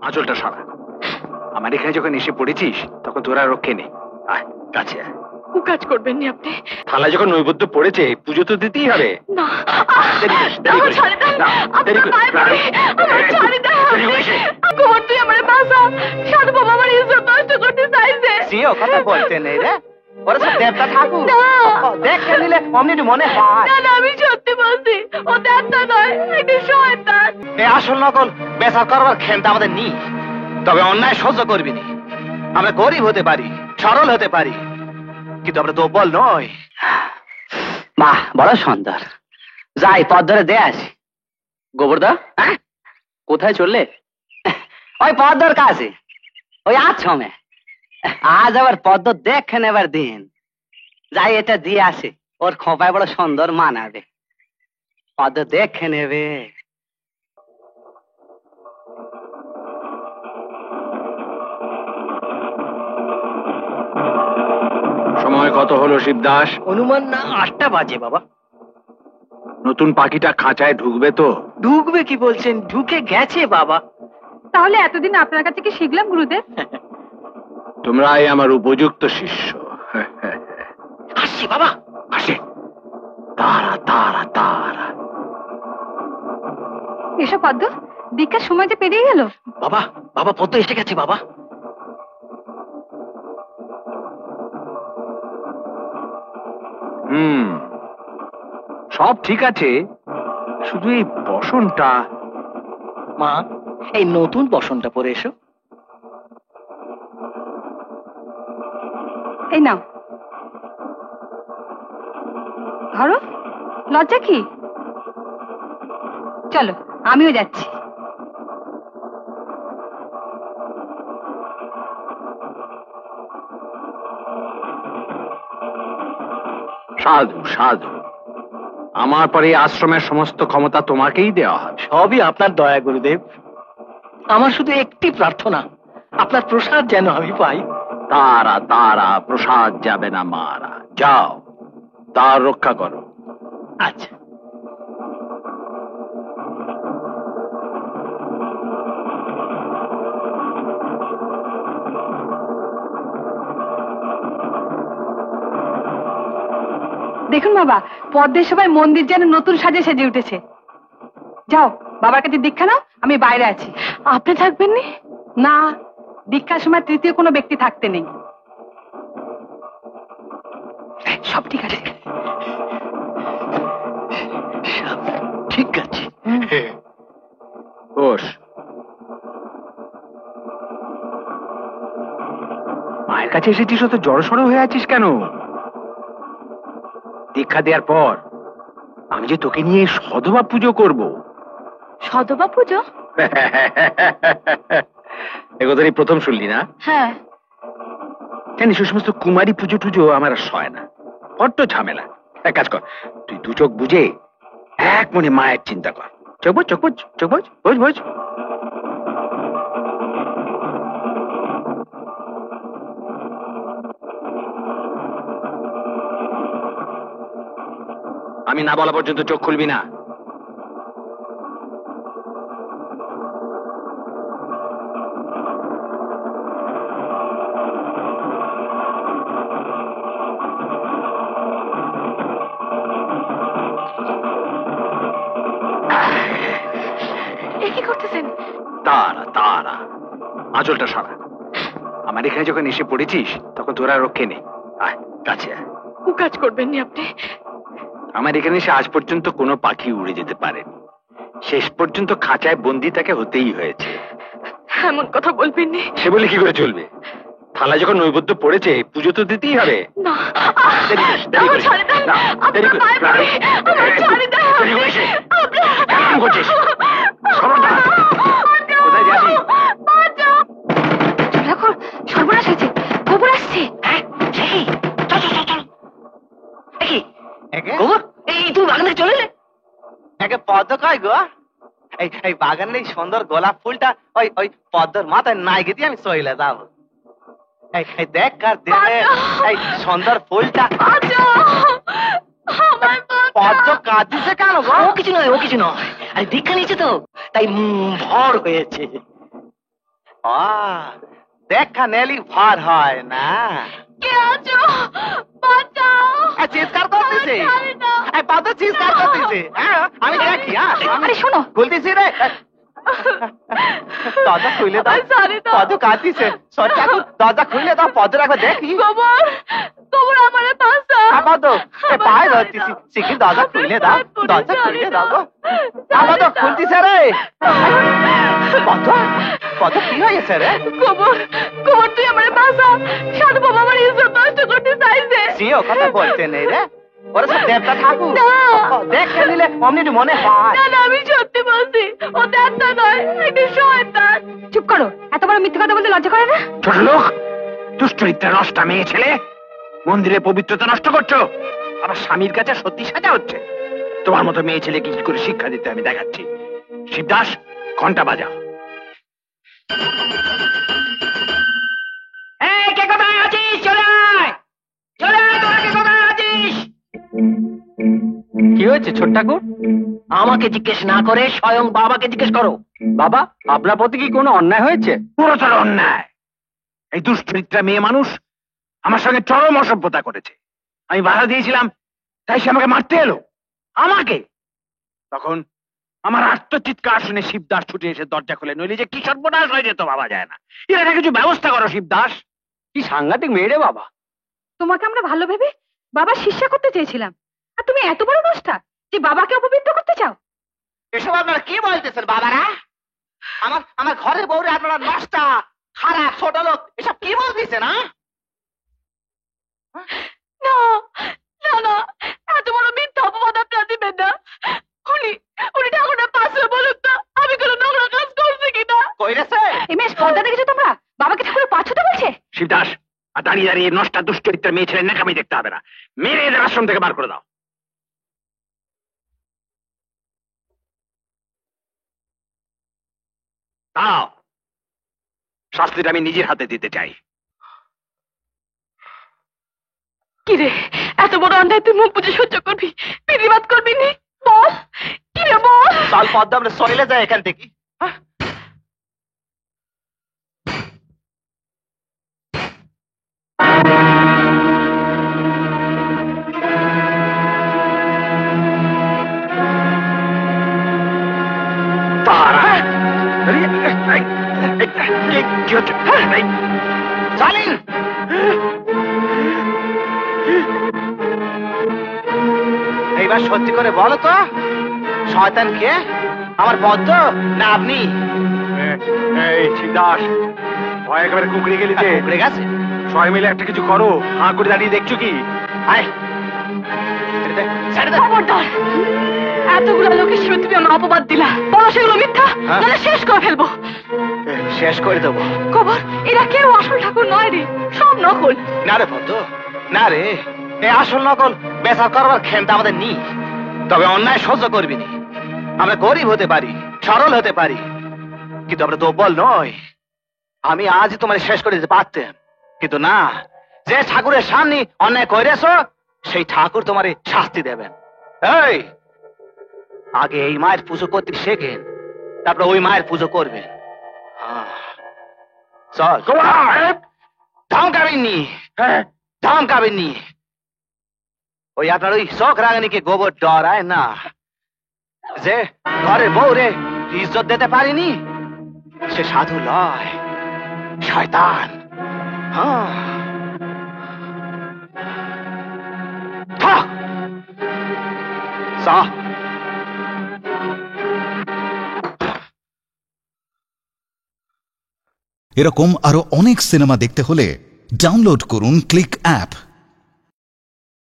আঁচলটা সরা। আমার এখানে যখন এসে পড়েছিস তখন তোরা রক্ষে নেই। আয় কাছে আয়। কাজ করবেন নি আপনি? থালা যখন নৈবেদ্য পড়েছে পুজো তো দিতেই হবে। না, তুই আমার বাসা। সাধু বাবা আমার ইজ্জত নষ্ট করতে চাইছে। সিও কথা বলতে নেই রে, ওরা সব দেবতা ঠাকুর। দেখে নিলে অমনি মনে হয়। না না, আমি সত্যি বলছি, ও দেবতা নয়, এটা শয়তান। এই আসল নকল বেচার করবার ক্ষমতা আমাদের নেই, তবে অন্যায় সহ্য করবি না। আমরা গরিব হতে পারি, সরল হতে পারি, কিন্তু আমরা দুর্বল নই। মা বড় সুন্দর, যাই পথ ধরে দে আসি। গোবরদা কোথায় চললে? ওই পদ্মর কাছে, ওই আছমে। আজ আবার পদ্ম দেখে নেবার দিন, যাই এটা দিয়ে আসে, ওর খোপায় বড় সুন্দর মানাবে। পদ্ম দেখে নেবে। সময় কত হলো শিবদাস? অনুমান না 8টা বাজে বাবা। নতুন পাখিটা খাঁচায় ঢুকবে তো? ঢুকবে কি বলছেন, ঢুকে গেছে বাবা। তাহলে এতদিন আপনার কাছে কি শিখলাম গুরুদেব? তোমরাই আমার উপযুক্ত শিষ্য। আসছি বাবা, আসে। তারা তারা তারা। এসব পদ্ম, দীক্ষার সময় যে পেরিয়ে গেল। বাবা বাবা পদ্ম এসে গেছে বাবা। সব ঠিক আছে, শুধু এই বসনটা। মা, এই নতুন বসনটা পরে এসো। এই নাও, ধরো। লজ্জা কি? চলো, আমিও যাচ্ছি। সাধু সাধু, আমার পরে আশ্রমের সমস্ত ক্ষমতা তোমাকেই দেওয়া হবে। সবই আপনার দয়া গুরুদেব। আমার শুধু একটি প্রার্থনা, আপনার প্রসাদ যেন আমি পাই। তারা তারা, প্রসাদ যাবে না মারা। যাও, তার রক্ষা করো। আচ্ছা। দেখুন বাবা, পদ্মের সবাই মন্দির যেন নতুন সাজে সেজে উঠেছে। যাও, বাবার কাছে দীক্ষা নাও, আমি বাইরে আছি। আপনি থাকবেন না? দীক্ষার সময় তৃতীয় কোনো ব্যক্তি থাকতে নেই। সব ঠিক আছে, সব ঠিক আছে। বস। মায়ের কাছে এসেছিস, তো জড়সড় হয়ে আছিস কেন? দীক্ষা দেওয়ার পর আমি যে তোকে নিয়ে সধবা পুজো করব। সধবা পুজো? একথা প্রথম শুনলি না? হ্যাঁ জানিস, ওই সমস্ত কুমারী পুজো টুজো আমার আর সয় না, বড্ড ঝামেলা। এক কাজ কর, তুই 2 চোখ বুঝে এক মনে মায়ের চিন্তা কর। চোখ বোঝ, চোখ বোঝ, চোখ বোঝ, বোঝ বোঝ। আমি না বলা পর্যন্ত চোখ খুলবি না। কি করতেছেন? তারা তারা, আঁচলটা সরা। আমার এখানে যখন এসে পড়েছিস তখন তোরা রক্ষে নেই। আয় কাছে আয়। কাজ করবেন নি আপনি? আমার এখানে এসে আজ পর্যন্ত কোনো পাখি উড়ে যেতে পারেনি। শেষ পর্যন্ত খাঁচায় বন্দি তাকে হতেই হয়েছে। এমন কথা বলবেন নি। সে বলে কি করে চলবে? থালা যখন নৈবেদ্য পড়েছে পুজো তো দিতেই হবে। না, দেরি করিস, দেরি করিস। না, দেরি করিস। দেরি করিস। কেমন করছিস? খবরদার। কোথায় যাবি? দেখো, সর্বনাশ হয়েছে, গোবর আসছে। তুই বাগানে চলে এলে? একে পদ্ম কয় গো? এই বাগানের এই সুন্দর গোলাপ ফুলটা ওই ওই পদ্মর মাথায় নাই গেছি আমি চলে যাবো। এই দেখ কার দেবে এই সুন্দর ফুলটা। পদ্ম কাঁদিছে কেন গো? ও কিছু নয়, ও কিছু নয়। আরে দীক্ষা নিয়েছে তো, তাই ভর হয়েছে। দেখা নেলি ভার হয় না। কে আছো? বাঁচাও! চিৎকার করতেছে, পদ্ম চিৎকার করতেছে। আমি দেখি, আরে শোনো, খুলতেছি রে। দরজা খুলে দাও, পদ্ম কাঁদতেছে। দরজা খুলে দাও, পদ্ম রাখো দেখি। গোবর, গোবর আমারে বাঁচাও। পদ্ম পায়ে ধরতেছি, শিখির দরজা খুলে দাও, দরজা খুলে দাও গো। পদ্ম খুলতেছে রে। পদ্ম, পদ্ম কি হয়েছে রে? গোবর, গোবর তুই আমারে বাঁচা। সাধু বাবা আমার ইজ্জত নষ্ট করতে চাইছে। সিও কথা বলতে নেই রে, ওরা সব দেবতা ঠাকুর। না। দেখে নিলে অমনি মনে হয়। না না, আমি সত্যি বলছি, ও দেবতা নয়, একটা শয়তান। চুপ করো, এত বড় মিথ্যে কথা বলতে লজ্জা করে না? ছোট লোক, দুশ্চরিত্রা নষ্টা মেয়ে ছেলে, মন্দিরে পবিত্রতা নষ্ট করছো, আবার স্বামীর কাছে সত্যি সাজা হচ্ছে। তোমার মতো মেয়ে ছেলেকে কি করে শিক্ষা দিতে আমি দেখাচ্ছি। শিবদাস, ঘন্টা বাজাও। এই কে কোথায় আছিস? চলে আয়, চলে আয়, তোরা কে কোথায় আছিস? কি হয়েছে ছোট ঠাকুর? আমাকে জিজ্ঞেস না করে স্বয়ং বাবাকে জিজ্ঞেস করো। বাবা, আপনার প্রতি কি কোনো অন্যায় হয়েছে? পুরোতর অন্যায়। এই দুশ্চরিত্রা মেয়ে মানুষ আমার সঙ্গে চরম অসভ্যতা করেছে। আমি বাধা দিয়েছিলাম, তাই সে আমাকে মারতে এলো। আমাকে! তখন আমার আত্মচিৎকার শুনে শিবদাস ছুটে এসে দরজা খুলে, নইলে যে কি সর্বনাশ হয়ে যেত বাবা যায় না। এর একটা কিছু ব্যবস্থা করো শিবদাস। কি সাংঘাতিক মেয়ে রে বাবা। তোমাকে আমরা ভালো ভেবে বাবা শিষ্যা করতে চেয়েছিলাম, আর তুমি এত বড় নষ্টা যে বাবাকে অপবিত্র করতে চাও। এসব আপনারা কি বলতেছেন বাবারা? আমার ঘরের বউরে আপনারা নষ্টা, খারাপ, ছোট লোক, এসব কি বলতেছেন? না না না, এত বড় মিথ্যা অপবাদ আপনারা দিবেন না। উনি উনি ঠাকুরের পাশে বলুন তো, আমি কোনো নোংরা কাজ করছি কিনা। কইরেছে এমএস পর্দা দেখেছো তোমরা? বাবাকে ঠাকুরের পাছতে বলছে। শিবদাস, আর দাঁড়িয়ে দাঁড়িয়ে নষ্টা দুশ্চরিত্রের মেয়ে ছেলের নাকামি দেখতে হবে না। মেরে এদের আশ্রম থেকে বার করে দাও। দাও, শাস্তিটা আমি নিজের হাতে দিতে চাই। কিরে, এত বড় অন্যায় তুই মুখ বুঝে সহ্য করবি, প্রতিবাদ করবি নি? বল, কিরে বল। চল পদ্ম, আমরা সইলে যাই এখান থেকে। এইবার সত্যি করে বলো তো, শয়তান কে? আমার পদ্ম না আপনি? এই শিবদাস, ভয় একেবারে কুকড়ে গেলি যে। কুকড়ে গেছে? সবাই মিলে একটা কিছু করো। হাঁ করে দাঁড়িয়ে দেখছো কি? আয়, ছেড়ে দে, ছেড়ে দে। খবরদার, এতগুলো লোকের সামনে তুমি আমার অপবাদ দিলা। বলো সেগুলো মিথ্যা, নাহলে শেষ করে ফেলবো। শেষ করে দেবো। খবর, এরা কেউ আসল ঠাকুর নয় রে, সব নকল। না রে পদ্ম, না রে, এই আসল নকল বেচার করবার ক্ষমতা আমাদের নেই। তবে অন্যায় সহ্য করবি নি। আমরা গরিব হতে পারি, সরল হতে পারি, কিন্তু আমরা দুর্বল নই। আমি আজই তোমার শেষ করে দিতে পারতাম, কিন্তু না। যে ঠাকুরের সামনে অন্যায় করেছো, সেই ঠাকুর তোমার শাস্তি দেবেন। এই, আগে এই মায়ের পুজো করতে শেখেন, তারপরে ওই মায়ের পুজো করবেন। চল, ধমকাবেননি, ধমকাবেননি। ওই আপনার ওই শখ রাগানিকে গোবর ডরায় না, যে ঘরের বউরে ইজ্জত দিতে পারিনি, সে সাধু লয়, শয়তান। এরকম আরো অনেক সিনেমা দেখতে হলে ডাউনলোড করুন ক্লিক অ্যাপ।